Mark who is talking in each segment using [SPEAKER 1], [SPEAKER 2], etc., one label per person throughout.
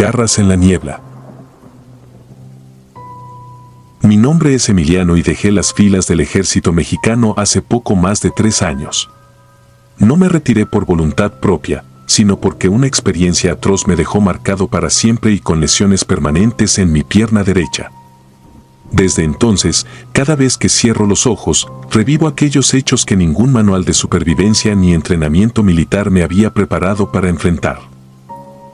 [SPEAKER 1] garras en la niebla. Mi nombre es Emiliano y dejé las filas del ejército mexicano hace poco más de 3 años. No me retiré por voluntad propia, sino porque una experiencia atroz me dejó marcado para siempre y con lesiones permanentes en mi pierna derecha. Desde entonces, cada vez que cierro los ojos, revivo aquellos hechos que ningún manual de supervivencia ni entrenamiento militar me había preparado para enfrentar.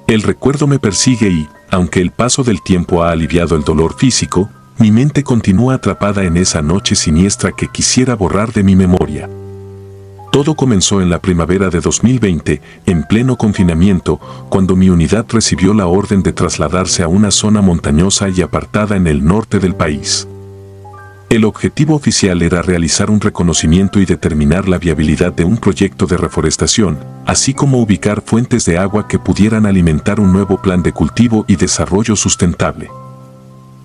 [SPEAKER 1] El recuerdo me persigue y, aunque el paso del tiempo ha aliviado el dolor físico, mi mente continúa atrapada en esa noche siniestra que quisiera borrar de mi memoria. Todo comenzó en la primavera de 2020, en pleno confinamiento, cuando mi unidad recibió la orden de trasladarse a una zona montañosa y apartada en el norte del país. El objetivo oficial era realizar un reconocimiento y determinar la viabilidad de un proyecto de reforestación, así como ubicar fuentes de agua que pudieran alimentar un nuevo plan de cultivo y desarrollo sustentable.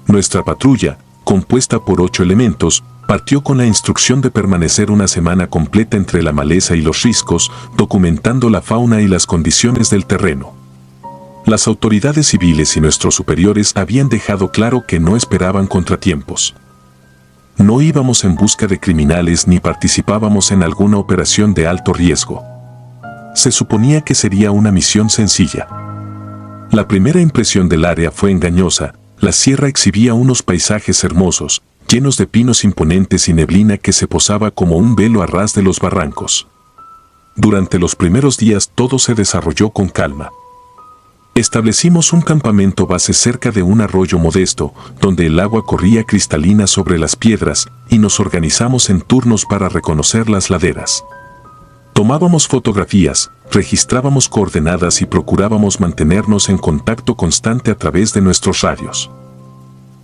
[SPEAKER 1] Nuestra patrulla, compuesta por 8 elementos, partió con la instrucción de permanecer una semana completa entre la maleza y los riscos, documentando la fauna y las condiciones del terreno. Las autoridades civiles y nuestros superiores habían dejado claro que no esperaban contratiempos. No íbamos en busca de criminales ni participábamos en alguna operación de alto riesgo. Se suponía que sería una misión sencilla. La primera impresión del área fue engañosa. La sierra exhibía unos paisajes hermosos, llenos de pinos imponentes y neblina que se posaba como un velo a ras de los barrancos. Durante los primeros días todo se desarrolló con calma. Establecimos un campamento base cerca de un arroyo modesto, donde el agua corría cristalina sobre las piedras, y nos organizamos en turnos para reconocer las laderas. Tomábamos fotografías, registrábamos coordenadas y procurábamos mantenernos en contacto constante a través de nuestros radios.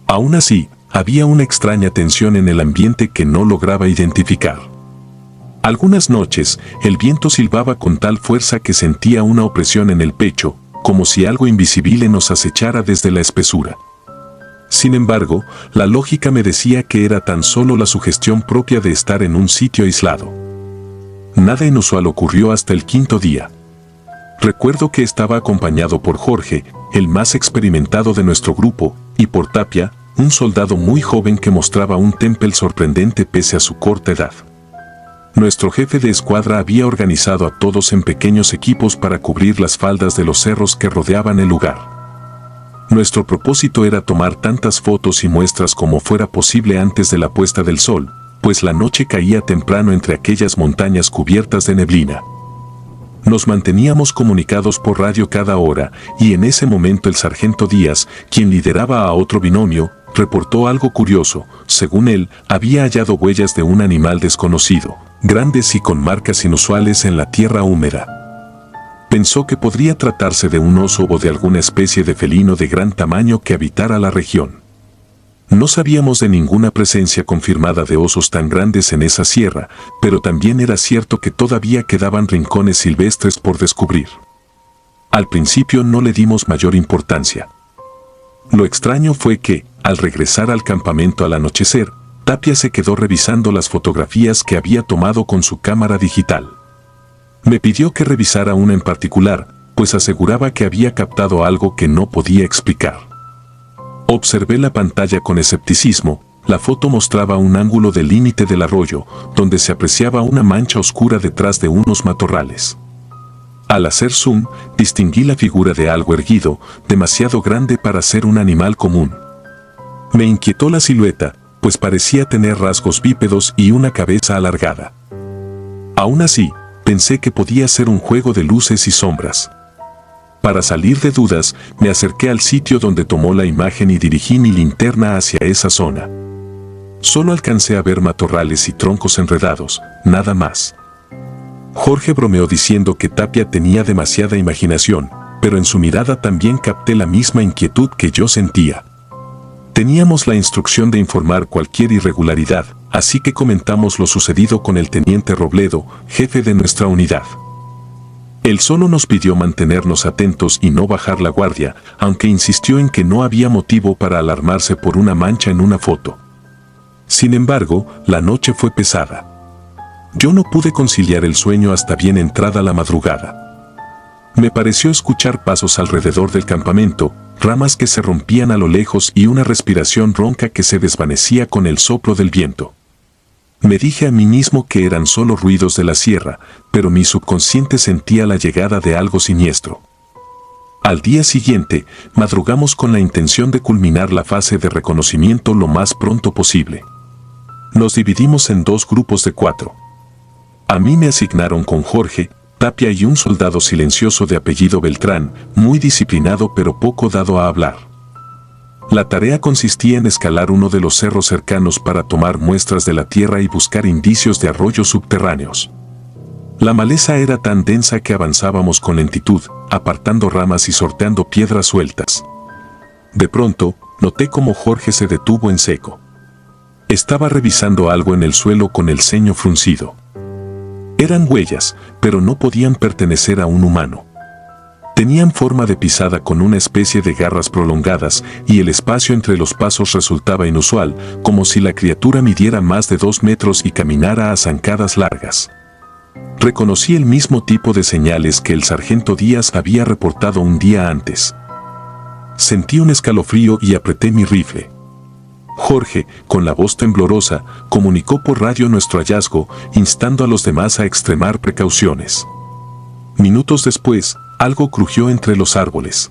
[SPEAKER 1] Aún así, había una extraña tensión en el ambiente que no lograba identificar. Algunas noches, el viento silbaba con tal fuerza que sentía una opresión en el pecho, como si algo invisible nos acechara desde la espesura. Sin embargo, la lógica me decía que era tan solo la sugestión propia de estar en un sitio aislado. Nada inusual ocurrió hasta el 5.º día. Recuerdo que estaba acompañado por Jorge, el más experimentado de nuestro grupo, y por Tapia, un soldado muy joven que mostraba un temple sorprendente pese a su corta edad. Nuestro jefe de escuadra había organizado a todos en pequeños equipos para cubrir las faldas de los cerros que rodeaban el lugar. Nuestro propósito era tomar tantas fotos y muestras como fuera posible antes de la puesta del sol, pues la noche caía temprano entre aquellas montañas cubiertas de neblina. Nos manteníamos comunicados por radio cada hora, y en ese momento el sargento Díaz, quien lideraba a otro binomio, reportó algo curioso. Según él, había hallado huellas de un animal desconocido, grandes y con marcas inusuales en la tierra húmeda. Pensó que podría tratarse de un oso o de alguna especie de felino de gran tamaño que habitara la región. No sabíamos de ninguna presencia confirmada de osos tan grandes en esa sierra, pero también era cierto que todavía quedaban rincones silvestres por descubrir. Al principio no le dimos mayor importancia. Lo extraño fue que, al regresar al campamento al anochecer, Tapia se quedó revisando las fotografías que había tomado con su cámara digital. Me pidió que revisara una en particular, pues aseguraba que había captado algo que no podía explicar. Observé la pantalla con escepticismo. La foto mostraba un ángulo del límite del arroyo, donde se apreciaba una mancha oscura detrás de unos matorrales. Al hacer zoom, distinguí la figura de algo erguido, demasiado grande para ser un animal común. Me inquietó la silueta, pues parecía tener rasgos bípedos y una cabeza alargada. Aún así, pensé que podía ser un juego de luces y sombras. Para salir de dudas, me acerqué al sitio donde tomó la imagen y dirigí mi linterna hacia esa zona. Solo alcancé a ver matorrales y troncos enredados, nada más. Jorge bromeó diciendo que Tapia tenía demasiada imaginación, pero en su mirada también capté la misma inquietud que yo sentía. Teníamos la instrucción de informar cualquier irregularidad, así que comentamos lo sucedido con el teniente Robledo, jefe de nuestra unidad. Él solo nos pidió mantenernos atentos y no bajar la guardia, aunque insistió en que no había motivo para alarmarse por una mancha en una foto. Sin embargo, la noche fue pesada. Yo no pude conciliar el sueño hasta bien entrada la madrugada. Me pareció escuchar pasos alrededor del campamento, ramas que se rompían a lo lejos y una respiración ronca que se desvanecía con el soplo del viento. Me dije a mí mismo que eran solo ruidos de la sierra, pero mi subconsciente sentía la llegada de algo siniestro. Al día siguiente, madrugamos con la intención de culminar la fase de reconocimiento lo más pronto posible. Nos dividimos en 2 grupos de 4. A mí me asignaron con Jorge, Tapia y un soldado silencioso de apellido Beltrán, muy disciplinado pero poco dado a hablar. La tarea consistía en escalar uno de los cerros cercanos para tomar muestras de la tierra y buscar indicios de arroyos subterráneos. La maleza era tan densa que avanzábamos con lentitud, apartando ramas y sorteando piedras sueltas. De pronto, noté cómo Jorge se detuvo en seco. Estaba revisando algo en el suelo con el ceño fruncido. Eran huellas, pero no podían pertenecer a un humano. Tenían forma de pisada con una especie de garras prolongadas y el espacio entre los pasos resultaba inusual, como si la criatura midiera más de 2 metros y caminara a zancadas largas. Reconocí el mismo tipo de señales que el sargento Díaz había reportado un día antes. Sentí un escalofrío y apreté mi rifle. Jorge, con la voz temblorosa, comunicó por radio nuestro hallazgo, instando a los demás a extremar precauciones. Minutos después, algo crujió entre los árboles.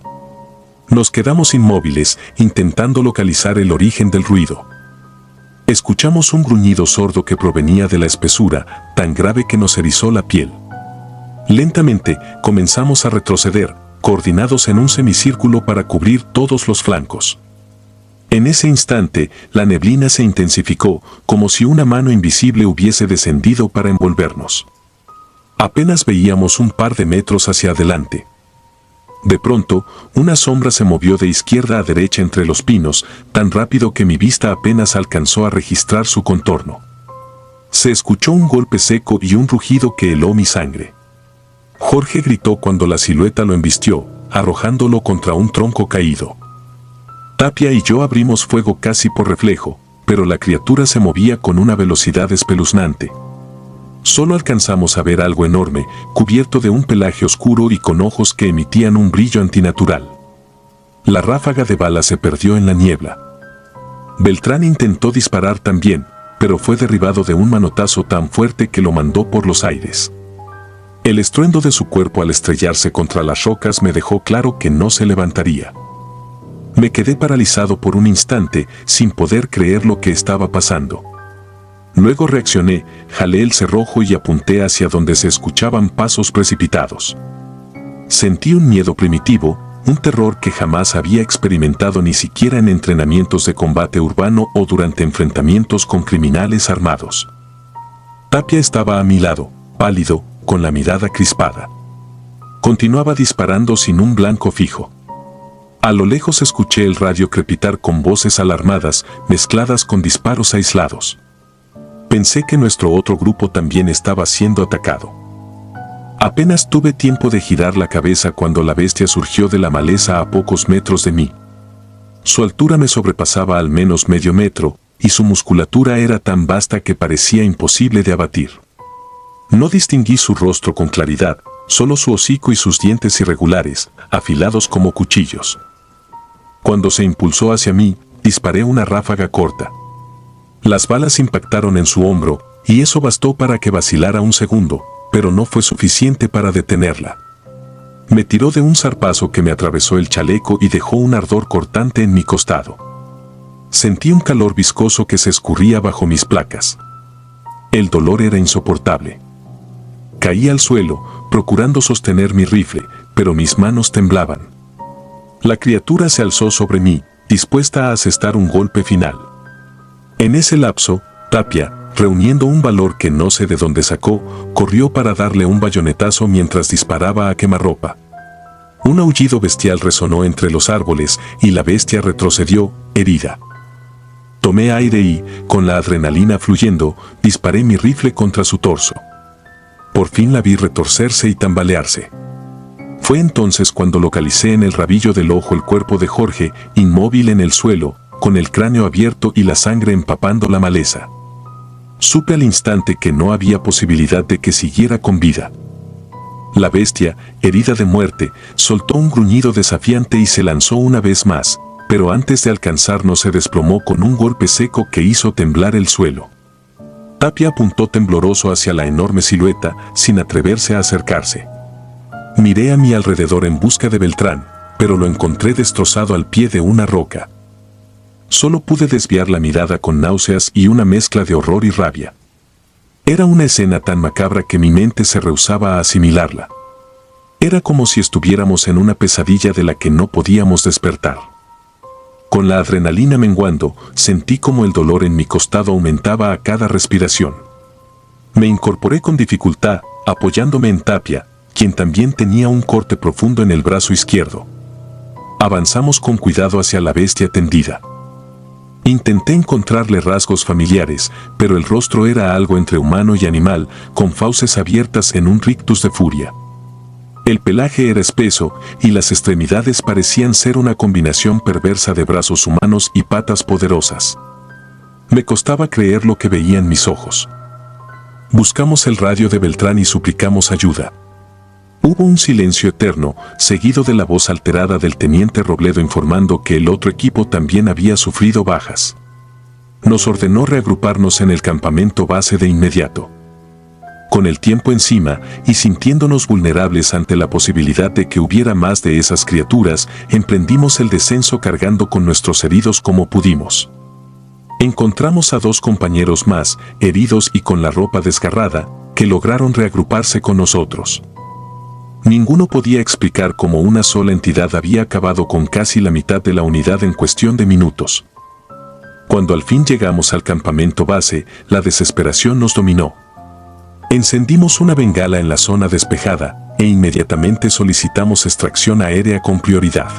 [SPEAKER 1] Nos quedamos inmóviles, intentando localizar el origen del ruido. Escuchamos un gruñido sordo que provenía de la espesura, tan grave que nos erizó la piel. Lentamente, comenzamos a retroceder, coordinados en un semicírculo para cubrir todos los flancos. En ese instante, la neblina se intensificó, como si una mano invisible hubiese descendido para envolvernos. Apenas veíamos un par de metros hacia adelante. De pronto, una sombra se movió de izquierda a derecha entre los pinos, tan rápido que mi vista apenas alcanzó a registrar su contorno. Se escuchó un golpe seco y un rugido que heló mi sangre. Jorge gritó cuando la silueta lo embistió, arrojándolo contra un tronco caído. Tapia y yo abrimos fuego casi por reflejo, pero la criatura se movía con una velocidad espeluznante. Solo alcanzamos a ver algo enorme, cubierto de un pelaje oscuro y con ojos que emitían un brillo antinatural. La ráfaga de bala se perdió en la niebla. Beltrán intentó disparar también, pero fue derribado de un manotazo tan fuerte que lo mandó por los aires. El estruendo de su cuerpo al estrellarse contra las rocas me dejó claro que no se levantaría. Me quedé paralizado por un instante, sin poder creer lo que estaba pasando. Luego reaccioné, jalé el cerrojo y apunté hacia donde se escuchaban pasos precipitados. Sentí un miedo primitivo, un terror que jamás había experimentado ni siquiera en entrenamientos de combate urbano o durante enfrentamientos con criminales armados. Tapia estaba a mi lado, pálido, con la mirada crispada. Continuaba disparando sin un blanco fijo. A lo lejos escuché el radio crepitar con voces alarmadas, mezcladas con disparos aislados. Pensé que nuestro otro grupo también estaba siendo atacado. Apenas tuve tiempo de girar la cabeza cuando la bestia surgió de la maleza a pocos metros de mí. Su altura me sobrepasaba al menos medio metro, y su musculatura era tan vasta que parecía imposible de abatir. No distinguí su rostro con claridad, solo su hocico y sus dientes irregulares, afilados como cuchillos. Cuando se impulsó hacia mí, disparé una ráfaga corta. Las balas impactaron en su hombro, y eso bastó para que vacilara un segundo, pero no fue suficiente para detenerla. Me tiró de un zarpazo que me atravesó el chaleco y dejó un ardor cortante en mi costado. Sentí un calor viscoso que se escurría bajo mis placas. El dolor era insoportable. Caí al suelo, procurando sostener mi rifle, pero mis manos temblaban. La criatura se alzó sobre mí, dispuesta a asestar un golpe final. En ese lapso, Tapia, reuniendo un valor que no sé de dónde sacó, corrió para darle un bayonetazo mientras disparaba a quemarropa. Un aullido bestial resonó entre los árboles y la bestia retrocedió, herida. Tomé aire y, con la adrenalina fluyendo, disparé mi rifle contra su torso. Por fin la vi retorcerse y tambalearse. Fue entonces cuando localicé en el rabillo del ojo el cuerpo de Jorge, inmóvil en el suelo, con el cráneo abierto y la sangre empapando la maleza. Supe al instante que no había posibilidad de que siguiera con vida. La bestia, herida de muerte, soltó un gruñido desafiante y se lanzó una vez más, pero antes de alcanzarnos se desplomó con un golpe seco que hizo temblar el suelo. Tapia apuntó tembloroso hacia la enorme silueta, sin atreverse a acercarse. Miré a mi alrededor en busca de Beltrán, pero lo encontré destrozado al pie de una roca. Solo pude desviar la mirada con náuseas y una mezcla de horror y rabia. Era una escena tan macabra que mi mente se rehusaba a asimilarla. Era como si estuviéramos en una pesadilla de la que no podíamos despertar. Con la adrenalina menguando, sentí como el dolor en mi costado aumentaba a cada respiración. Me incorporé con dificultad, apoyándome en Tapia, quien también tenía un corte profundo en el brazo izquierdo. Avanzamos con cuidado hacia la bestia tendida. Intenté encontrarle rasgos familiares, pero el rostro era algo entre humano y animal, con fauces abiertas en un rictus de furia. El pelaje era espeso y las extremidades parecían ser una combinación perversa de brazos humanos y patas poderosas. Me costaba creer lo que veía en mis ojos. Buscamos el radio de Beltrán y suplicamos ayuda. Hubo un silencio eterno, seguido de la voz alterada del teniente Robledo informando que el otro equipo también había sufrido bajas. Nos ordenó reagruparnos en el campamento base de inmediato. Con el tiempo encima y sintiéndonos vulnerables ante la posibilidad de que hubiera más de esas criaturas, emprendimos el descenso cargando con nuestros heridos como pudimos. Encontramos a 2 compañeros más, heridos y con la ropa desgarrada, que lograron reagruparse con nosotros. Ninguno podía explicar cómo una sola entidad había acabado con casi la mitad de la unidad en cuestión de minutos. Cuando al fin llegamos al campamento base, la desesperación nos dominó. Encendimos una bengala en la zona despejada e inmediatamente solicitamos extracción aérea con prioridad.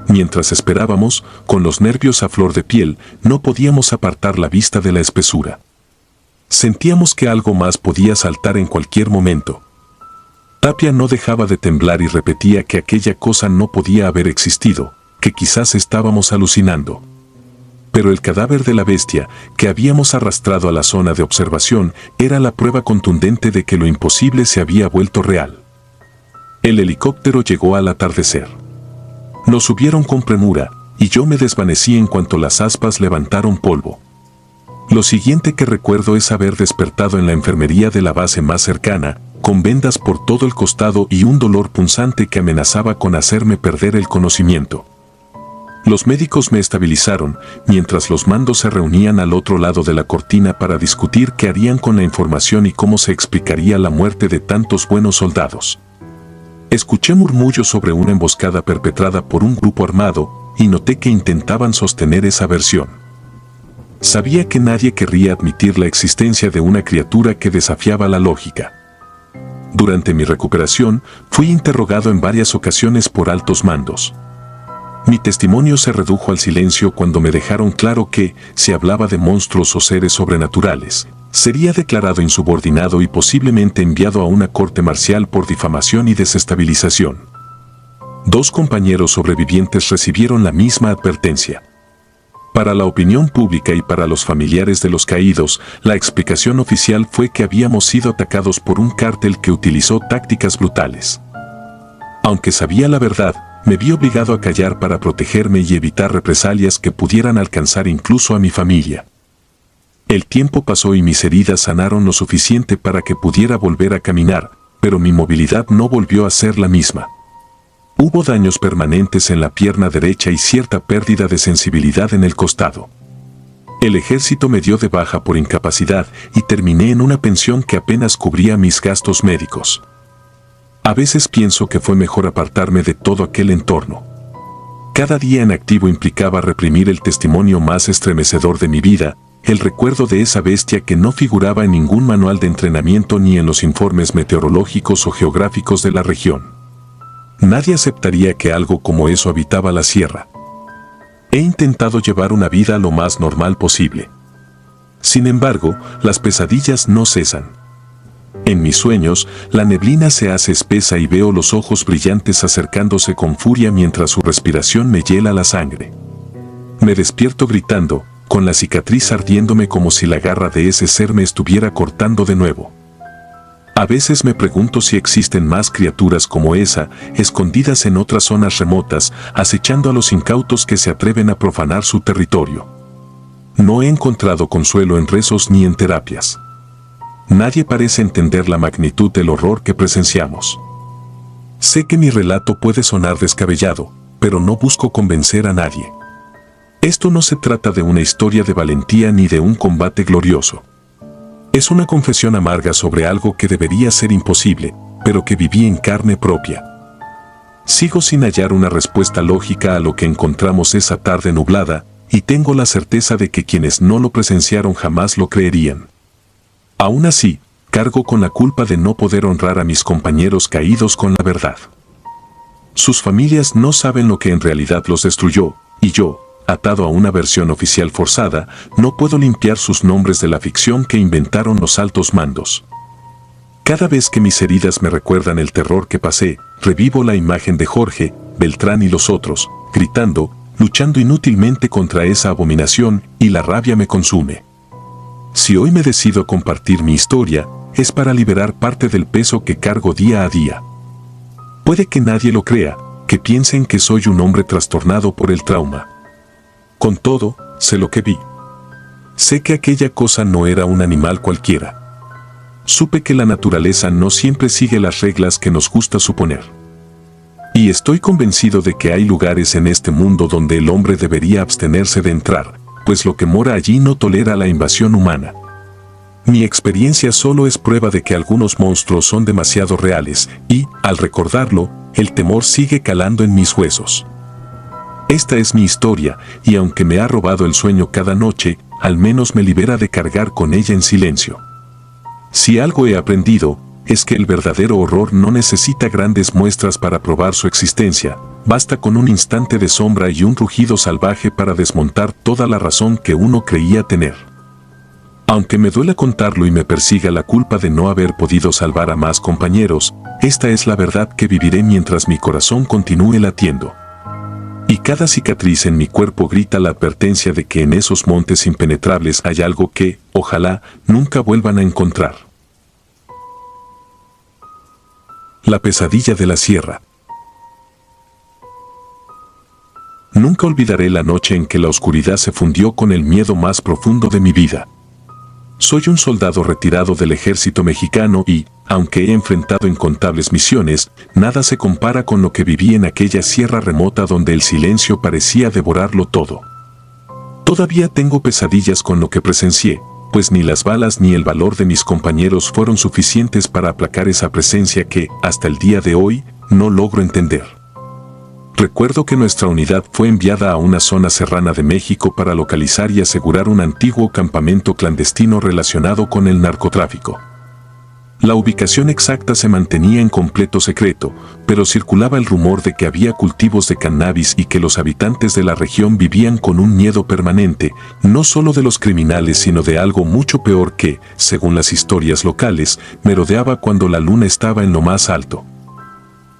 [SPEAKER 1] Mientras esperábamos, con los nervios a flor de piel, no podíamos apartar la vista de la espesura. Sentíamos que algo más podía saltar en cualquier momento. Tapia no dejaba de temblar y repetía que aquella cosa no podía haber existido, que quizás estábamos alucinando. Pero el cadáver de la bestia, que habíamos arrastrado a la zona de observación, era la prueba contundente de que lo imposible se había vuelto real. El helicóptero llegó al atardecer. Nos subieron con premura, y yo me desvanecí en cuanto las aspas levantaron polvo. Lo siguiente que recuerdo es haber despertado en la enfermería de la base más cercana, con vendas por todo el costado y un dolor punzante que amenazaba con hacerme perder el conocimiento. Los médicos me estabilizaron, mientras los mandos se reunían al otro lado de la cortina para discutir qué harían con la información y cómo se explicaría la muerte de tantos buenos soldados. Escuché murmullos sobre una emboscada perpetrada por un grupo armado, y noté que intentaban sostener esa versión. Sabía que nadie querría admitir la existencia de una criatura que desafiaba la lógica. Durante mi recuperación, fui interrogado en varias ocasiones por altos mandos. Mi testimonio se redujo al silencio cuando me dejaron claro que, si hablaba de monstruos o seres sobrenaturales, sería declarado insubordinado y posiblemente enviado a una corte marcial por difamación y desestabilización. 2 compañeros sobrevivientes recibieron la misma advertencia. Para la opinión pública y para los familiares de los caídos, la explicación oficial fue que habíamos sido atacados por un cártel que utilizó tácticas brutales. Aunque sabía la verdad, me vi obligado a callar para protegerme y evitar represalias que pudieran alcanzar incluso a mi familia. El tiempo pasó y mis heridas sanaron lo suficiente para que pudiera volver a caminar, pero mi movilidad no volvió a ser la misma. Hubo daños permanentes en la pierna derecha y cierta pérdida de sensibilidad en el costado. El ejército me dio de baja por incapacidad y terminé en una pensión que apenas cubría mis gastos médicos. A veces pienso que fue mejor apartarme de todo aquel entorno. Cada día en activo implicaba reprimir el testimonio más estremecedor de mi vida, el recuerdo de esa bestia que no figuraba en ningún manual de entrenamiento ni en los informes meteorológicos o geográficos de la región. Nadie aceptaría que algo como eso habitaba la sierra. He intentado llevar una vida lo más normal posible. Sin embargo, las pesadillas no cesan. En mis sueños, la neblina se hace espesa y veo los ojos brillantes acercándose con furia mientras su respiración me hiela la sangre. Me despierto gritando, con la cicatriz ardiéndome como si la garra de ese ser me estuviera cortando de nuevo. A veces me pregunto si existen más criaturas como esa, escondidas en otras zonas remotas, acechando a los incautos que se atreven a profanar su territorio. No he encontrado consuelo en rezos ni en terapias. Nadie parece entender la magnitud del horror que presenciamos. Sé que mi relato puede sonar descabellado, pero no busco convencer a nadie. Esto no se trata de una historia de valentía ni de un combate glorioso. Es una confesión amarga sobre algo que debería ser imposible, pero que viví en carne propia. Sigo sin hallar una respuesta lógica a lo que encontramos esa tarde nublada, y tengo la certeza de que quienes no lo presenciaron jamás lo creerían. Aún así, cargo con la culpa de no poder honrar a mis compañeros caídos con la verdad. Sus familias no saben lo que en realidad los destruyó, y yo, atado a una versión oficial forzada, no puedo limpiar sus nombres de la ficción que inventaron los altos mandos. Cada vez que mis heridas me recuerdan el terror que pasé, revivo la imagen de Jorge, Beltrán y los otros, gritando, luchando inútilmente contra esa abominación, y la rabia me consume. Si hoy me decido a compartir mi historia, es para liberar parte del peso que cargo día a día. Puede que nadie lo crea, que piensen que soy un hombre trastornado por el trauma. Con todo, sé lo que vi. Sé que aquella cosa no era un animal cualquiera. Supe que la naturaleza no siempre sigue las reglas que nos gusta suponer. Y estoy convencido de que hay lugares en este mundo donde el hombre debería abstenerse de entrar, pues lo que mora allí no tolera la invasión humana. Mi experiencia solo es prueba de que algunos monstruos son demasiado reales, y, al recordarlo, el temor sigue calando en mis huesos. Esta es mi historia, y aunque me ha robado el sueño cada noche, al menos me libera de cargar con ella en silencio. Si algo he aprendido, es que el verdadero horror no necesita grandes muestras para probar su existencia, basta con un instante de sombra y un rugido salvaje para desmontar toda la razón que uno creía tener. Aunque me duela contarlo y me persiga la culpa de no haber podido salvar a más compañeros, esta es la verdad que viviré mientras mi corazón continúe latiendo. Y cada cicatriz en mi cuerpo grita la advertencia de que en esos montes impenetrables hay algo que, ojalá, nunca vuelvan a encontrar. La pesadilla de la sierra. Nunca olvidaré la noche en que la oscuridad se fundió con el miedo más profundo de mi vida. Soy un soldado retirado del ejército mexicano y, aunque he enfrentado incontables misiones, nada se compara con lo que viví en aquella sierra remota donde el silencio parecía devorarlo todo. Todavía tengo pesadillas con lo que presencié, pues ni las balas ni el valor de mis compañeros fueron suficientes para aplacar esa presencia que, hasta el día de hoy, no logro entender. Recuerdo que nuestra unidad fue enviada a una zona serrana de México para localizar y asegurar un antiguo campamento clandestino relacionado con el narcotráfico. La ubicación exacta se mantenía en completo secreto, pero circulaba el rumor de que había cultivos de cannabis y que los habitantes de la región vivían con un miedo permanente, no solo de los criminales sino de algo mucho peor que, según las historias locales, merodeaba cuando la luna estaba en lo más alto.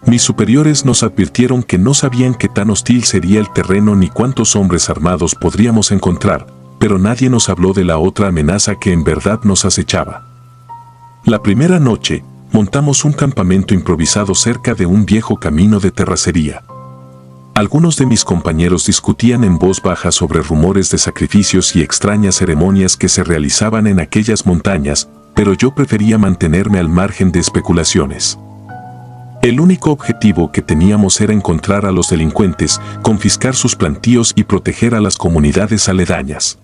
[SPEAKER 1] Mis superiores nos advirtieron que no sabían qué tan hostil sería el terreno ni cuántos hombres armados podríamos encontrar, pero nadie nos habló de la otra amenaza que en verdad nos acechaba. La primera noche, montamos un campamento improvisado cerca de un viejo camino de terracería. Algunos de mis compañeros discutían en voz baja sobre rumores de sacrificios y extrañas ceremonias que se realizaban en aquellas montañas, pero yo prefería mantenerme al margen de especulaciones. El único objetivo que teníamos era encontrar a los delincuentes, confiscar sus plantíos y proteger a las comunidades aledañas.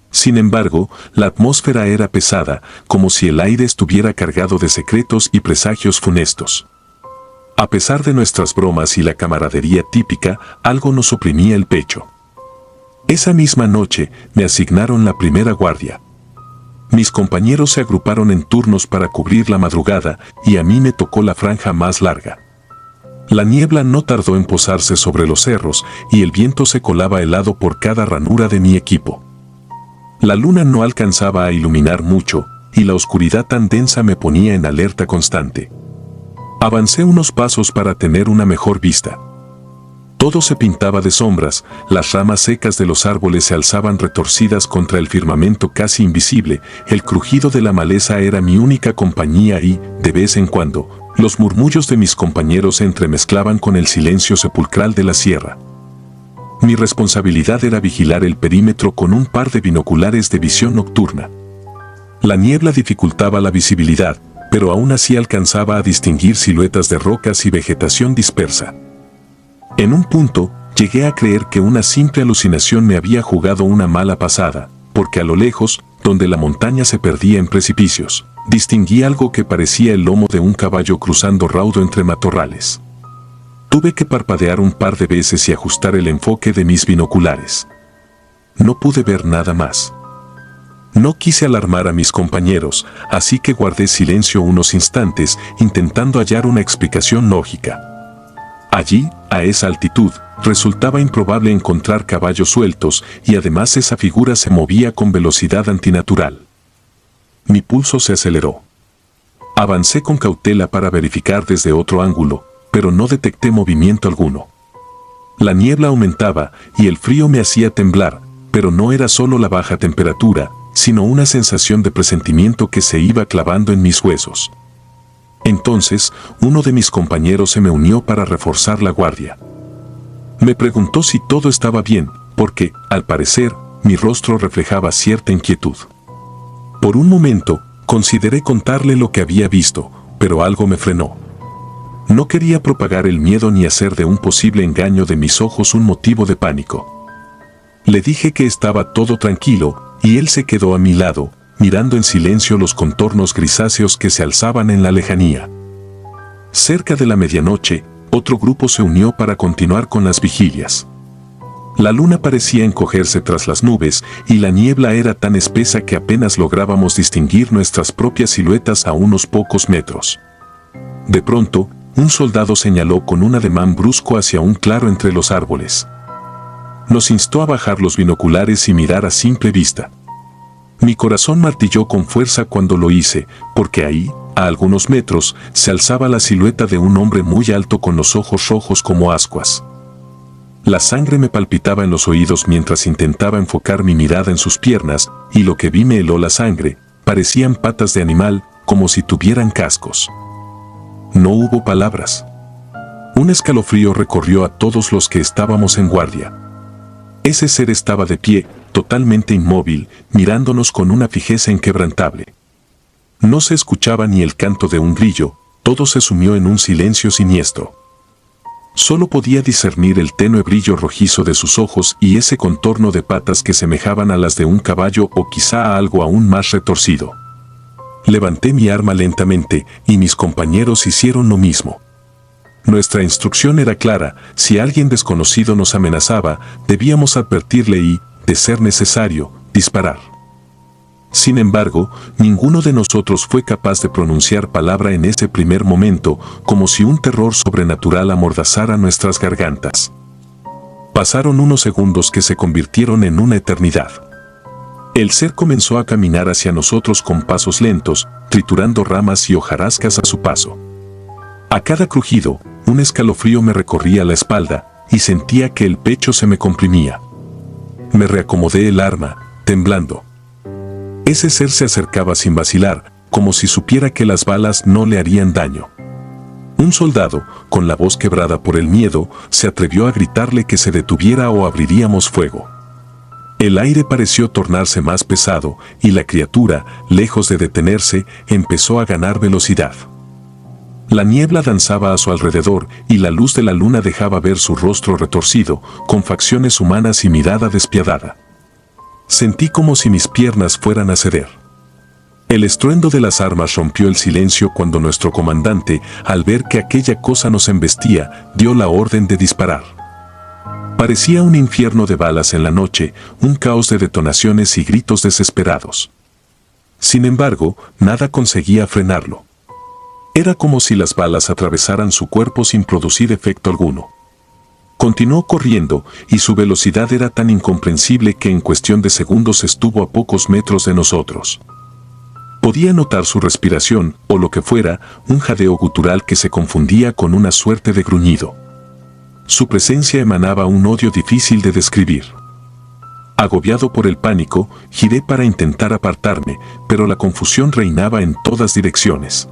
[SPEAKER 1] Sin embargo, la atmósfera era pesada, como si el aire estuviera cargado de secretos y presagios funestos. A pesar de nuestras bromas y la camaradería típica, algo nos oprimía el pecho. Esa misma noche, me asignaron la primera guardia. Mis compañeros se agruparon en turnos para cubrir la madrugada, y a mí me tocó la franja más larga. La niebla no tardó en posarse sobre los cerros, y el viento se colaba helado por cada ranura de mi equipo. La luna no alcanzaba a iluminar mucho, y la oscuridad tan densa me ponía en alerta constante. Avancé unos pasos para tener una mejor vista. Todo se pintaba de sombras, las ramas secas de los árboles se alzaban retorcidas contra el firmamento casi invisible, el crujido de la maleza era mi única compañía y, de vez en cuando, los murmullos de mis compañeros se entremezclaban con el silencio sepulcral de la sierra. Mi responsabilidad era vigilar el perímetro con un par de binoculares de visión nocturna. La niebla dificultaba la visibilidad, pero aún así alcanzaba a distinguir siluetas de rocas y vegetación dispersa. En un punto, llegué a creer que una simple alucinación me había jugado una mala pasada, porque a lo lejos, donde la montaña se perdía en precipicios, distinguí algo que parecía el lomo de un caballo cruzando raudo entre matorrales. Tuve que parpadear un par de veces y ajustar el enfoque de mis binoculares. No pude ver nada más. No quise alarmar a mis compañeros, así que guardé silencio unos instantes, intentando hallar una explicación lógica. Allí, a esa altitud, resultaba improbable encontrar caballos sueltos y además esa figura se movía con velocidad antinatural. Mi pulso se aceleró. Avancé con cautela para verificar desde otro ángulo, pero no detecté movimiento alguno. La niebla aumentaba y el frío me hacía temblar, pero no era solo la baja temperatura, sino una sensación de presentimiento que se iba clavando en mis huesos. Entonces, uno de mis compañeros se me unió para reforzar la guardia. Me preguntó si todo estaba bien, porque, al parecer, mi rostro reflejaba cierta inquietud. Por un momento, consideré contarle lo que había visto, pero algo me frenó. No quería propagar el miedo ni hacer de un posible engaño de mis ojos un motivo de pánico. Le dije que estaba todo tranquilo, y él se quedó a mi lado, mirando en silencio los contornos grisáceos que se alzaban en la lejanía. Cerca de la medianoche, otro grupo se unió para continuar con las vigilias. La luna parecía encogerse tras las nubes y la niebla era tan espesa que apenas lográbamos distinguir nuestras propias siluetas a unos pocos metros. De pronto, un soldado señaló con un ademán brusco hacia un claro entre los árboles. Nos instó a bajar los binoculares y mirar a simple vista. Mi corazón martilló con fuerza cuando lo hice, porque ahí, a algunos metros, se alzaba la silueta de un hombre muy alto con los ojos rojos como ascuas. La sangre me palpitaba en los oídos mientras intentaba enfocar mi mirada en sus piernas, y lo que vi me heló la sangre, parecían patas de animal, como si tuvieran cascos. No hubo palabras. Un escalofrío recorrió a todos los que estábamos en guardia. Ese ser estaba de pie, totalmente inmóvil, mirándonos con una fijeza inquebrantable. No se escuchaba ni el canto de un grillo, todo se sumió en un silencio siniestro. Solo podía discernir el tenue brillo rojizo de sus ojos y ese contorno de patas que semejaban a las de un caballo o quizá a algo aún más retorcido. Levanté mi arma lentamente y mis compañeros hicieron lo mismo. Nuestra instrucción era clara: si alguien desconocido nos amenazaba, debíamos advertirle y, de ser necesario, disparar. Sin embargo, ninguno de nosotros fue capaz de pronunciar palabra en ese primer momento, como si un terror sobrenatural amordazara nuestras gargantas. Pasaron unos segundos que se convirtieron en una eternidad. El ser comenzó a caminar hacia nosotros con pasos lentos, triturando ramas y hojarascas a su paso. A cada crujido, un escalofrío me recorría la espalda y sentía que el pecho se me comprimía. Me reacomodé el arma, temblando. Ese ser se acercaba sin vacilar, como si supiera que las balas no le harían daño. Un soldado, con la voz quebrada por el miedo, se atrevió a gritarle que se detuviera o abriríamos fuego. El aire pareció tornarse más pesado y la criatura, lejos de detenerse, empezó a ganar velocidad. La niebla danzaba a su alrededor y la luz de la luna dejaba ver su rostro retorcido, con facciones humanas y mirada despiadada. Sentí como si mis piernas fueran a ceder. El estruendo de las armas rompió el silencio cuando nuestro comandante, al ver que aquella cosa nos embestía, dio la orden de disparar. Parecía un infierno de balas en la noche, un caos de detonaciones y gritos desesperados. Sin embargo, nada conseguía frenarlo. Era como si las balas atravesaran su cuerpo sin producir efecto alguno. Continuó corriendo, y su velocidad era tan incomprensible que en cuestión de segundos estuvo a pocos metros de nosotros. Podía notar su respiración, o lo que fuera, un jadeo gutural que se confundía con una suerte de gruñido. Su presencia emanaba un odio difícil de describir. Agobiado por el pánico, giré para intentar apartarme, pero la confusión reinaba en todas direcciones.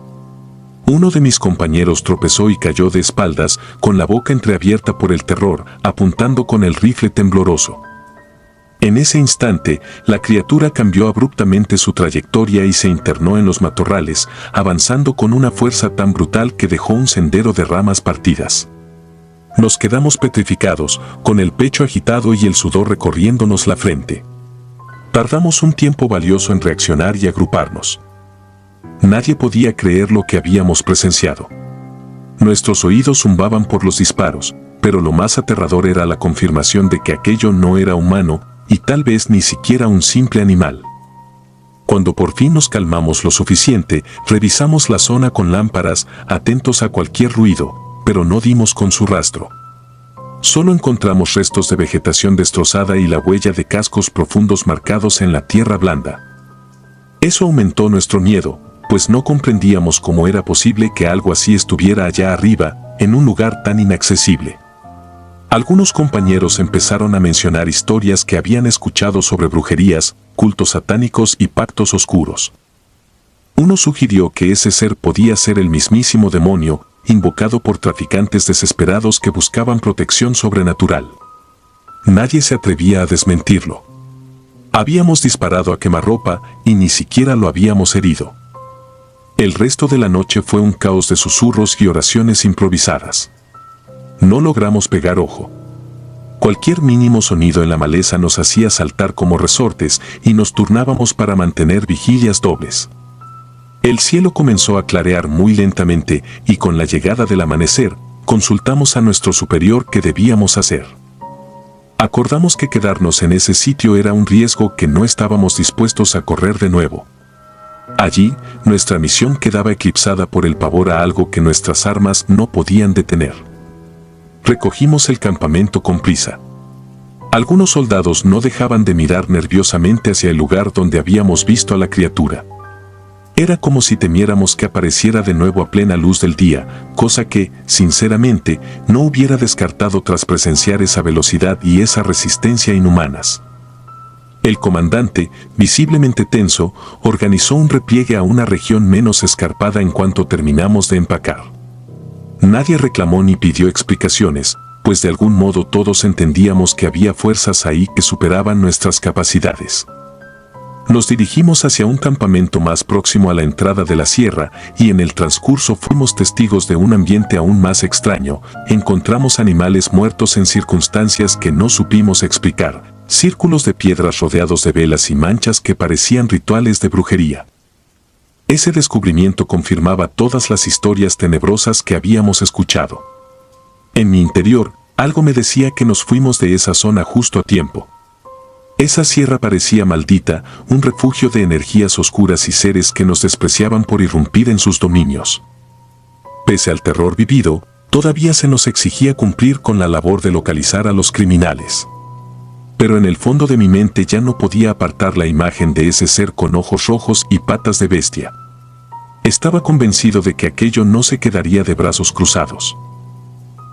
[SPEAKER 1] Uno de mis compañeros tropezó y cayó de espaldas, con la boca entreabierta por el terror, apuntando con el rifle tembloroso. En ese instante, la criatura cambió abruptamente su trayectoria y se internó en los matorrales, avanzando con una fuerza tan brutal que dejó un sendero de ramas partidas. Nos quedamos petrificados, con el pecho agitado y el sudor recorriéndonos la frente. Tardamos un tiempo valioso en reaccionar y agruparnos. Nadie podía creer lo que habíamos presenciado. Nuestros oídos zumbaban por los disparos, pero lo más aterrador era la confirmación de que aquello no era humano y tal vez ni siquiera un simple animal. Cuando por fin nos calmamos lo suficiente, revisamos la zona con lámparas, atentos a cualquier ruido, pero no dimos con su rastro. Solo encontramos restos de vegetación destrozada y la huella de cascos profundos marcados en la tierra blanda. Eso aumentó nuestro miedo, pues no comprendíamos cómo era posible que algo así estuviera allá arriba, en un lugar tan inaccesible. Algunos compañeros empezaron a mencionar historias que habían escuchado sobre brujerías, cultos satánicos y pactos oscuros. Uno sugirió que ese ser podía ser el mismísimo demonio, invocado por traficantes desesperados que buscaban protección sobrenatural. Nadie se atrevía a desmentirlo. Habíamos disparado a quemarropa y ni siquiera lo habíamos herido. El resto de la noche fue un caos de susurros y oraciones improvisadas. No logramos pegar ojo. Cualquier mínimo sonido en la maleza nos hacía saltar como resortes y nos turnábamos para mantener vigilias dobles. El cielo comenzó a clarear muy lentamente y con la llegada del amanecer, consultamos a nuestro superior qué debíamos hacer. Acordamos que quedarnos en ese sitio era un riesgo que no estábamos dispuestos a correr de nuevo. Allí, nuestra misión quedaba eclipsada por el pavor a algo que nuestras armas no podían detener. Recogimos el campamento con prisa. Algunos soldados no dejaban de mirar nerviosamente hacia el lugar donde habíamos visto a la criatura. Era como si temiéramos que apareciera de nuevo a plena luz del día, cosa que, sinceramente, no hubiera descartado tras presenciar esa velocidad y esa resistencia inhumanas. El comandante, visiblemente tenso, organizó un repliegue a una región menos escarpada en cuanto terminamos de empacar. Nadie reclamó ni pidió explicaciones, pues de algún modo todos entendíamos que había fuerzas ahí que superaban nuestras capacidades. Nos dirigimos hacia un campamento más próximo a la entrada de la sierra y en el transcurso fuimos testigos de un ambiente aún más extraño. Encontramos animales muertos en circunstancias que no supimos explicar, círculos de piedras rodeados de velas y manchas que parecían rituales de brujería. Ese descubrimiento confirmaba todas las historias tenebrosas que habíamos escuchado. En mi interior, algo me decía que nos fuimos de esa zona justo a tiempo. Esa sierra parecía maldita, un refugio de energías oscuras y seres que nos despreciaban por irrumpir en sus dominios. Pese al terror vivido, todavía se nos exigía cumplir con la labor de localizar a los criminales. Pero en el fondo de mi mente ya no podía apartar la imagen de ese ser con ojos rojos y patas de bestia. Estaba convencido de que aquello no se quedaría de brazos cruzados.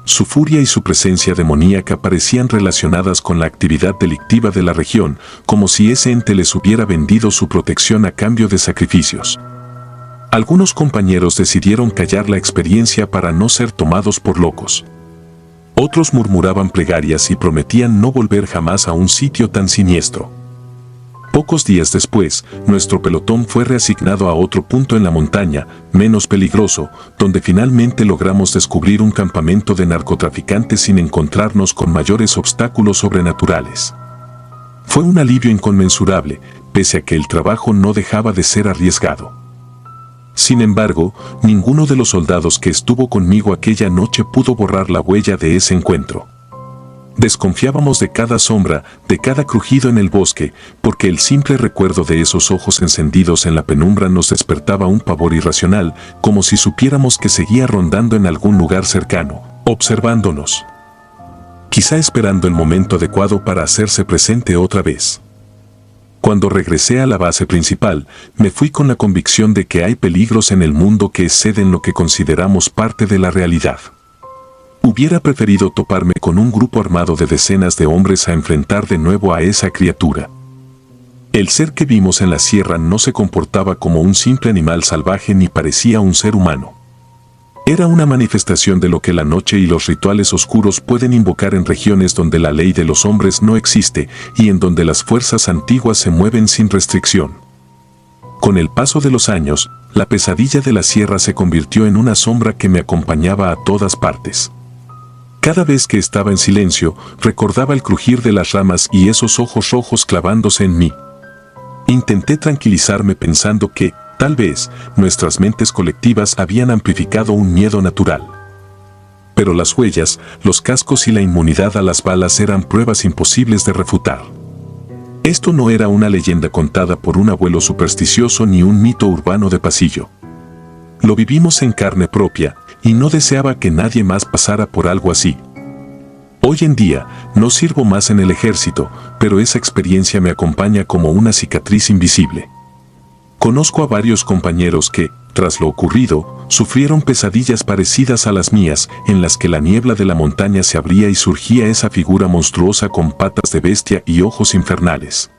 [SPEAKER 1] Su furia y su presencia demoníaca parecían relacionadas con la actividad delictiva de la región, como si ese ente les hubiera vendido su protección a cambio de sacrificios. Algunos compañeros decidieron callar la experiencia para no ser tomados por locos. Otros murmuraban plegarias y prometían no volver jamás a un sitio tan siniestro. Pocos días después, nuestro pelotón fue reasignado a otro punto en la montaña, menos peligroso, donde finalmente logramos descubrir un campamento de narcotraficantes sin encontrarnos con mayores obstáculos sobrenaturales. Fue un alivio inconmensurable, pese a que el trabajo no dejaba de ser arriesgado. Sin embargo, ninguno de los soldados que estuvo conmigo aquella noche pudo borrar la huella de ese encuentro. Desconfiábamos de cada sombra, de cada crujido en el bosque, porque el simple recuerdo de esos ojos encendidos en la penumbra nos despertaba un pavor irracional, como si supiéramos que seguía rondando en algún lugar cercano, observándonos. Quizá esperando el momento adecuado para hacerse presente otra vez. Cuando regresé a la base principal, me fui con la convicción de que hay peligros en el mundo que exceden lo que consideramos parte de la realidad. Hubiera preferido toparme con un grupo armado de decenas de hombres a enfrentar de nuevo a esa criatura. El ser que vimos en la sierra no se comportaba como un simple animal salvaje ni parecía un ser humano. Era una manifestación de lo que la noche y los rituales oscuros pueden invocar en regiones donde la ley de los hombres no existe y en donde las fuerzas antiguas se mueven sin restricción. Con el paso de los años, la pesadilla de la sierra se convirtió en una sombra que me acompañaba a todas partes. Cada vez que estaba en silencio, recordaba el crujir de las ramas y esos ojos rojos clavándose en mí. Intenté tranquilizarme pensando que, tal vez, nuestras mentes colectivas habían amplificado un miedo natural. Pero las huellas, los cascos y la inmunidad a las balas eran pruebas imposibles de refutar. Esto no era una leyenda contada por un abuelo supersticioso ni un mito urbano de pasillo. Lo vivimos en carne propia, y no deseaba que nadie más pasara por algo así. Hoy en día, no sirvo más en el ejército, pero esa experiencia me acompaña como una cicatriz invisible. Conozco a varios compañeros que, tras lo ocurrido, sufrieron pesadillas parecidas a las mías, en las que la niebla de la montaña se abría y surgía esa figura monstruosa con patas de bestia y ojos infernales,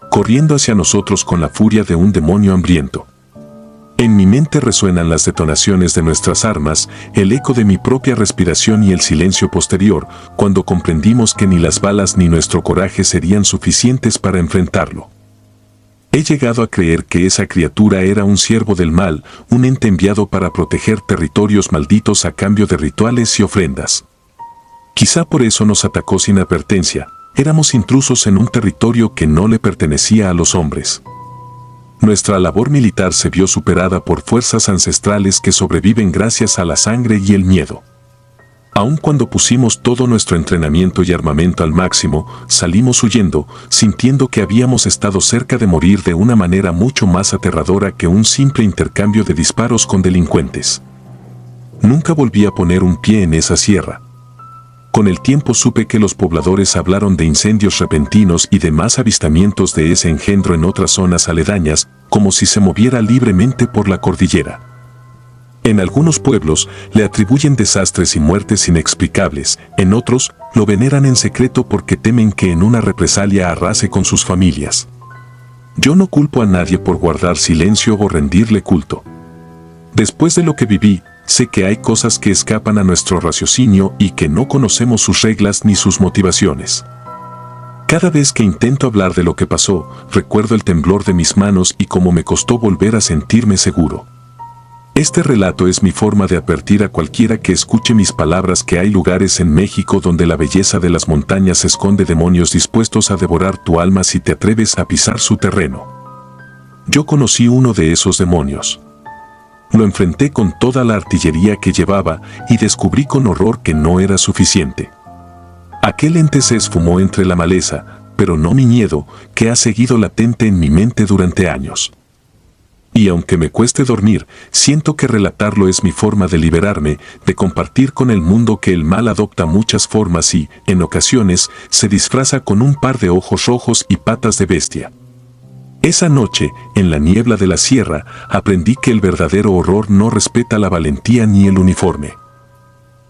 [SPEAKER 1] corriendo hacia nosotros con la furia de un demonio hambriento. En mi mente resuenan las detonaciones de nuestras armas, el eco de mi propia respiración y el silencio posterior, cuando comprendimos que ni las balas ni nuestro coraje serían suficientes para enfrentarlo. He llegado a creer que esa criatura era un siervo del mal, un ente enviado para proteger territorios malditos a cambio de rituales y ofrendas. Quizá por eso nos atacó sin advertencia, éramos intrusos en un territorio que no le pertenecía a los hombres. Nuestra labor militar se vio superada por fuerzas ancestrales que sobreviven gracias a la sangre y el miedo. Aun cuando pusimos todo nuestro entrenamiento y armamento al máximo, salimos huyendo, sintiendo que habíamos estado cerca de morir de una manera mucho más aterradora que un simple intercambio de disparos con delincuentes. Nunca volví a poner un pie en esa sierra. Con el tiempo supe que los pobladores hablaron de incendios repentinos y de más avistamientos de ese engendro en otras zonas aledañas, como si se moviera libremente por la cordillera. En algunos pueblos le atribuyen desastres y muertes inexplicables, en otros lo veneran en secreto porque temen que en una represalia arrase con sus familias. Yo no culpo a nadie por guardar silencio o rendirle culto. Después de lo que viví, sé que hay cosas que escapan a nuestro raciocinio y que no conocemos sus reglas ni sus motivaciones. Cada vez que intento hablar de lo que pasó, recuerdo el temblor de mis manos y cómo me costó volver a sentirme seguro. Este relato es mi forma de advertir a cualquiera que escuche mis palabras que hay lugares en México donde la belleza de las montañas esconde demonios dispuestos a devorar tu alma si te atreves a pisar su terreno. Yo conocí uno de esos demonios. Lo enfrenté con toda la artillería que llevaba y descubrí con horror que no era suficiente. Aquel ente se esfumó entre la maleza, pero no mi miedo, que ha seguido latente en mi mente durante años. Y aunque me cueste dormir, siento que relatarlo es mi forma de liberarme, de compartir con el mundo que el mal adopta muchas formas y, en ocasiones, se disfraza con un par de ojos rojos y patas de bestia. Esa noche, en la niebla de la sierra, aprendí que el verdadero horror no respeta la valentía ni el uniforme.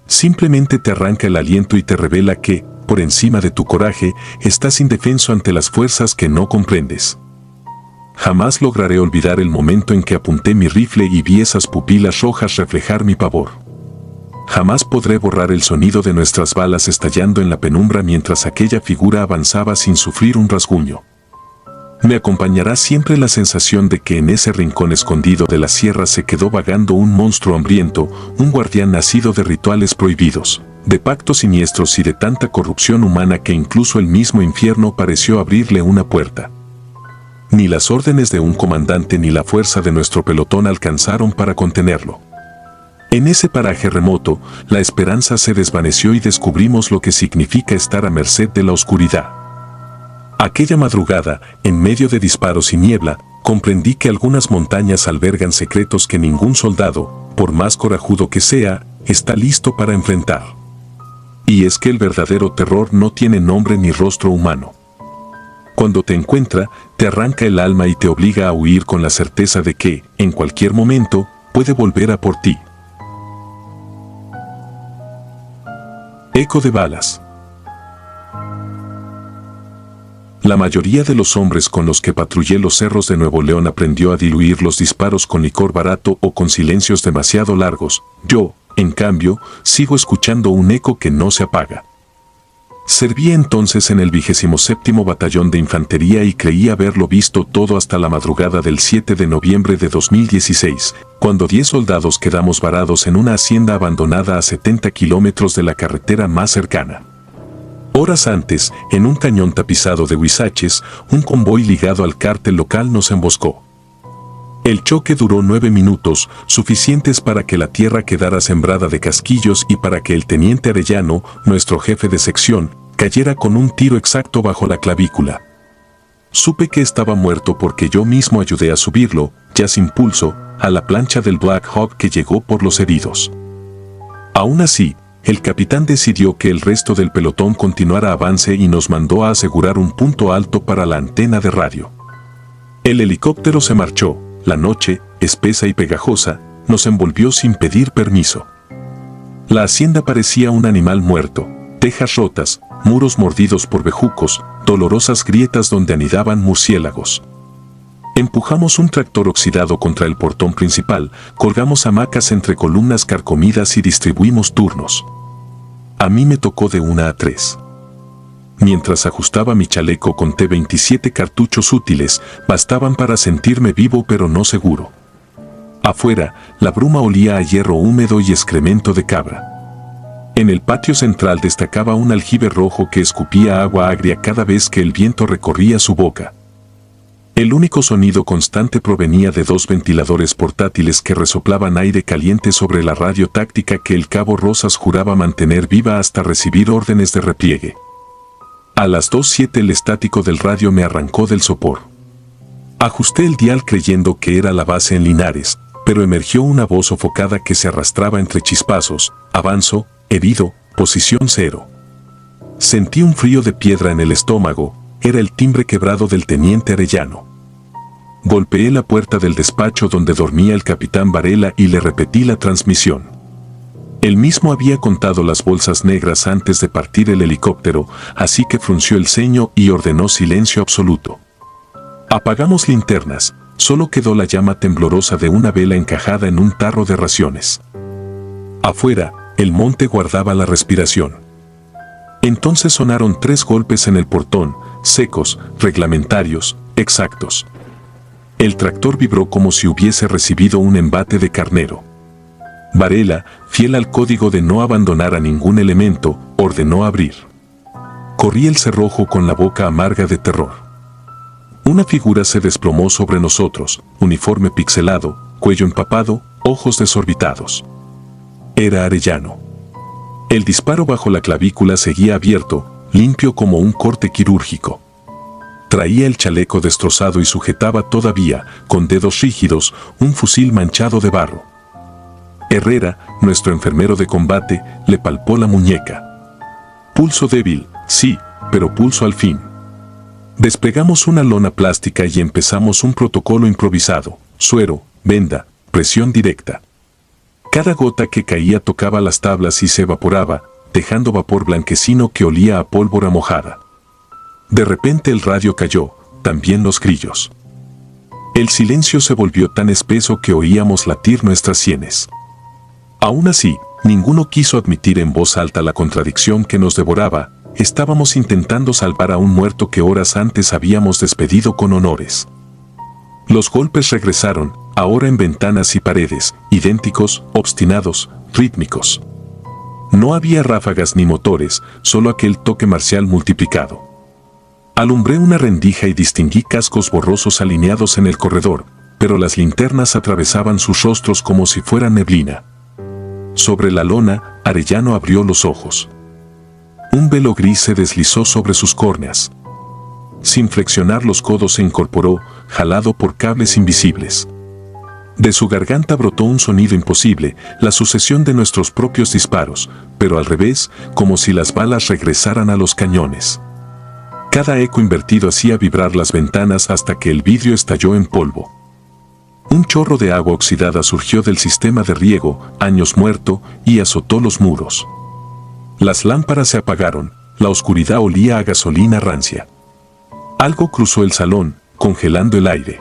[SPEAKER 1] Simplemente te arranca el aliento y te revela que, por encima de tu coraje, estás indefenso ante las fuerzas que no comprendes. Jamás lograré olvidar el momento en que apunté mi rifle y vi esas pupilas rojas reflejar mi pavor. Jamás podré borrar el sonido de nuestras balas estallando en la penumbra mientras aquella figura avanzaba sin sufrir un rasguño. Me acompañará siempre la sensación de que en ese rincón escondido de la sierra se quedó vagando un monstruo hambriento, un guardián nacido de rituales prohibidos, de pactos siniestros y de tanta corrupción humana que incluso el mismo infierno pareció abrirle una puerta. Ni las órdenes de un comandante ni la fuerza de nuestro pelotón alcanzaron para contenerlo. En ese paraje remoto, la esperanza se desvaneció y descubrimos lo que significa estar a merced de la oscuridad. Aquella madrugada, en medio de disparos y niebla, comprendí que algunas montañas albergan secretos que ningún soldado, por más corajudo que sea, está listo para enfrentar. Y es que el verdadero terror no tiene nombre ni rostro humano. Cuando te encuentra, te arranca el alma y te obliga a huir con la certeza de que, en cualquier momento, puede volver a por ti. Eco de balas. La mayoría de los hombres con los que patrullé los cerros de Nuevo León aprendió a diluir los disparos con licor barato o con silencios demasiado largos. Yo, en cambio, sigo escuchando un eco que no se apaga. Servía entonces en el 27º Batallón de Infantería y creí haberlo visto todo hasta la madrugada del 7 de noviembre de 2016, cuando 10 soldados quedamos varados en una hacienda abandonada a 70 kilómetros de la carretera más cercana. Horas antes, en un cañón tapizado de huizaches, un convoy ligado al cártel local nos emboscó. El choque duró 9 minutos, suficientes para que la tierra quedara sembrada de casquillos y para que el teniente Arellano, nuestro jefe de sección, cayera con un tiro exacto bajo la clavícula. Supe que estaba muerto porque yo mismo ayudé a subirlo, ya sin pulso, a la plancha del Black Hawk que llegó por los heridos. Aún así, el capitán decidió que el resto del pelotón continuara avance y nos mandó a asegurar un punto alto para la antena de radio. El helicóptero se marchó. La noche, espesa y pegajosa, nos envolvió sin pedir permiso. La hacienda parecía un animal muerto, tejas rotas, muros mordidos por bejucos, dolorosas grietas donde anidaban murciélagos. Empujamos un tractor oxidado contra el portón principal, colgamos hamacas entre columnas carcomidas y distribuimos turnos. A mí me tocó de 1 a 3. Mientras ajustaba mi chaleco conté 27 cartuchos útiles, bastaban para sentirme vivo pero no seguro. Afuera, la bruma olía a hierro húmedo y excremento de cabra. En el patio central destacaba un aljibe rojo que escupía agua agria cada vez que el viento recorría su boca. El único sonido constante provenía de 2 ventiladores portátiles que resoplaban aire caliente sobre la radio táctica que el cabo Rosas juraba mantener viva hasta recibir órdenes de repliegue. A las 2:07 el estático del radio me arrancó del sopor. Ajusté el dial creyendo que era la base en Linares, pero emergió una voz sofocada que se arrastraba entre chispazos. Avanzo, herido, posición 0. Sentí un frío de piedra en el estómago, era el timbre quebrado del teniente Arellano. Golpeé la puerta del despacho donde dormía el capitán Varela y le repetí la transmisión. Él mismo había contado las bolsas negras antes de partir el helicóptero, así que frunció el ceño y ordenó silencio absoluto. Apagamos linternas, solo quedó la llama temblorosa de una vela encajada en un tarro de raciones. Afuera, el monte guardaba la respiración. Entonces sonaron 3 golpes en el portón, secos, reglamentarios, exactos. El tractor vibró como si hubiese recibido un embate de carnero. Varela, fiel al código de no abandonar a ningún elemento, ordenó abrir. Corrí el cerrojo con la boca amarga de terror. Una figura se desplomó sobre nosotros, uniforme pixelado, cuello empapado, ojos desorbitados. Era Arellano. El disparo bajo la clavícula seguía abierto, limpio como un corte quirúrgico. Traía el chaleco destrozado y sujetaba todavía, con dedos rígidos, un fusil manchado de barro. Herrera, nuestro enfermero de combate, le palpó la muñeca. Pulso débil, sí, pero pulso al fin. Desplegamos una lona plástica y empezamos un protocolo improvisado: suero, venda, presión directa. Cada gota que caía tocaba las tablas y se evaporaba, dejando vapor blanquecino que olía a pólvora mojada. De repente el radio cayó, también los grillos. El silencio se volvió tan espeso que oíamos latir nuestras sienes. Aún así, ninguno quiso admitir en voz alta la contradicción que nos devoraba. Estábamos intentando salvar a un muerto que horas antes habíamos despedido con honores. Los golpes regresaron, ahora en ventanas y paredes, idénticos, obstinados, rítmicos. No había ráfagas ni motores, solo aquel toque marcial multiplicado. Alumbré una rendija y distinguí cascos borrosos alineados en el corredor, pero las linternas atravesaban sus rostros como si fueran neblina. Sobre la lona, Arellano abrió los ojos. Un velo gris se deslizó sobre sus córneas. Sin flexionar los codos se incorporó, jalado por cables invisibles. De su garganta brotó un sonido imposible, la sucesión de nuestros propios disparos, pero al revés, como si las balas regresaran a los cañones. Cada eco invertido hacía vibrar las ventanas hasta que el vidrio estalló en polvo. Un chorro de agua oxidada surgió del sistema de riego, años muerto, y azotó los muros. Las lámparas se apagaron, la oscuridad olía a gasolina rancia. Algo cruzó el salón, congelando el aire.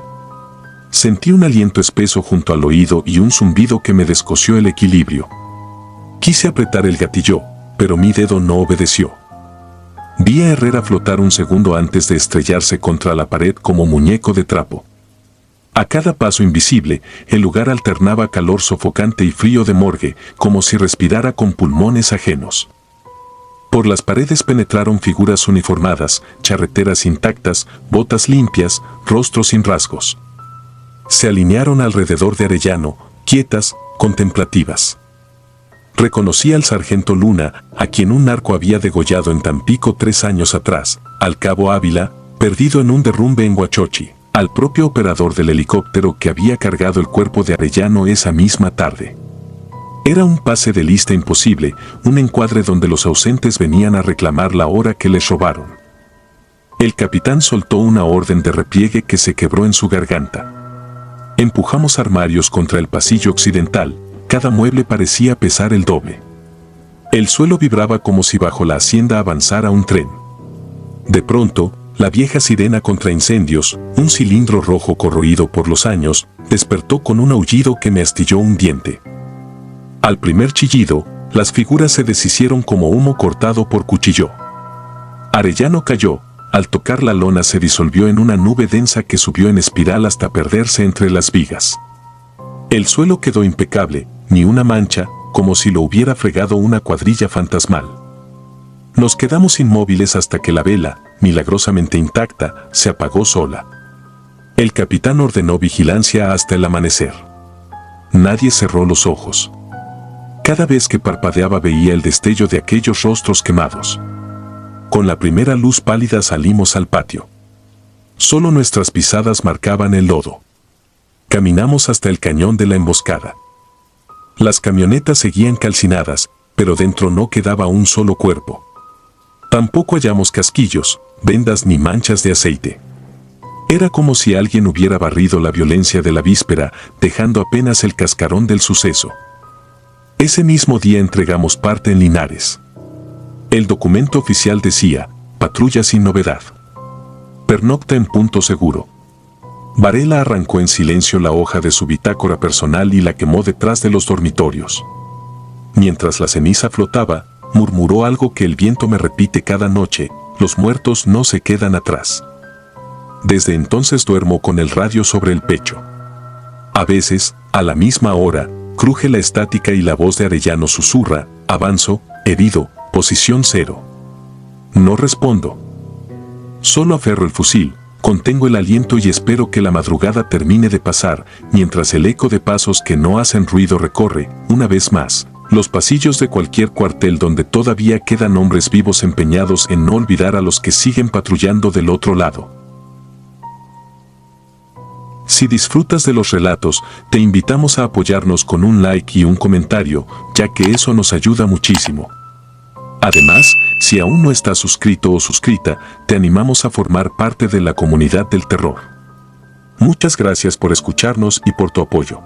[SPEAKER 1] Sentí un aliento espeso junto al oído y un zumbido que me descosió el equilibrio. Quise apretar el gatillo, pero mi dedo no obedeció. Vi a Herrera flotar un segundo antes de estrellarse contra la pared como muñeco de trapo. A cada paso invisible, el lugar alternaba calor sofocante y frío de morgue, como si respirara con pulmones ajenos. Por las paredes penetraron figuras uniformadas, charreteras intactas, botas limpias, rostros sin rasgos. Se alinearon alrededor de Arellano, quietas, contemplativas. Reconocí al sargento Luna, a quien un narco había degollado en Tampico 3 años atrás, al cabo Ávila, perdido en un derrumbe en Huachochi, al propio operador del helicóptero que había cargado el cuerpo de Arellano esa misma tarde. Era un pase de lista imposible, un encuadre donde los ausentes venían a reclamar la hora que les robaron. El capitán soltó una orden de repliegue que se quebró en su garganta. Empujamos armarios contra el pasillo occidental, cada mueble parecía pesar el doble. El suelo vibraba como si bajo la hacienda avanzara un tren. De pronto, la vieja sirena contra incendios, un cilindro rojo corroído por los años, despertó con un aullido que me astilló un diente. Al primer chillido, las figuras se deshicieron como humo cortado por cuchillo. Arellano cayó, al tocar la lona se disolvió en una nube densa que subió en espiral hasta perderse entre las vigas. El suelo quedó impecable, ni una mancha, como si lo hubiera fregado una cuadrilla fantasmal. Nos quedamos inmóviles hasta que la vela, milagrosamente intacta, se apagó sola. El capitán ordenó vigilancia hasta el amanecer. Nadie cerró los ojos. Cada vez que parpadeaba veía el destello de aquellos rostros quemados. Con la primera luz pálida salimos al patio. Solo nuestras pisadas marcaban el lodo. Caminamos hasta el cañón de la emboscada. Las camionetas seguían calcinadas, pero dentro no quedaba un solo cuerpo. Tampoco hallamos casquillos, vendas ni manchas de aceite. Era como si alguien hubiera barrido la violencia de la víspera, dejando apenas el cascarón del suceso. Ese mismo día entregamos parte en Linares. El documento oficial decía, patrulla sin novedad. Pernocta en punto seguro. Varela arrancó en silencio la hoja de su bitácora personal y la quemó detrás de los dormitorios. Mientras la ceniza flotaba, murmuró algo que el viento me repite cada noche, los muertos no se quedan atrás. Desde entonces duermo con el radio sobre el pecho. A veces, a la misma hora, cruje la estática y la voz de Arellano susurra, avanzo, herido, posición 0. No respondo. Solo aferro el fusil, contengo el aliento y espero que la madrugada termine de pasar, mientras el eco de pasos que no hacen ruido recorre, una vez más, los pasillos de cualquier cuartel donde todavía quedan hombres vivos empeñados en no olvidar a los que siguen patrullando del otro lado. Si disfrutas de los relatos, te invitamos a apoyarnos con un like y un comentario, ya que eso nos ayuda muchísimo. Además, si aún no estás suscrito o suscrita, te animamos a formar parte de la comunidad del terror. Muchas gracias por escucharnos y por tu apoyo.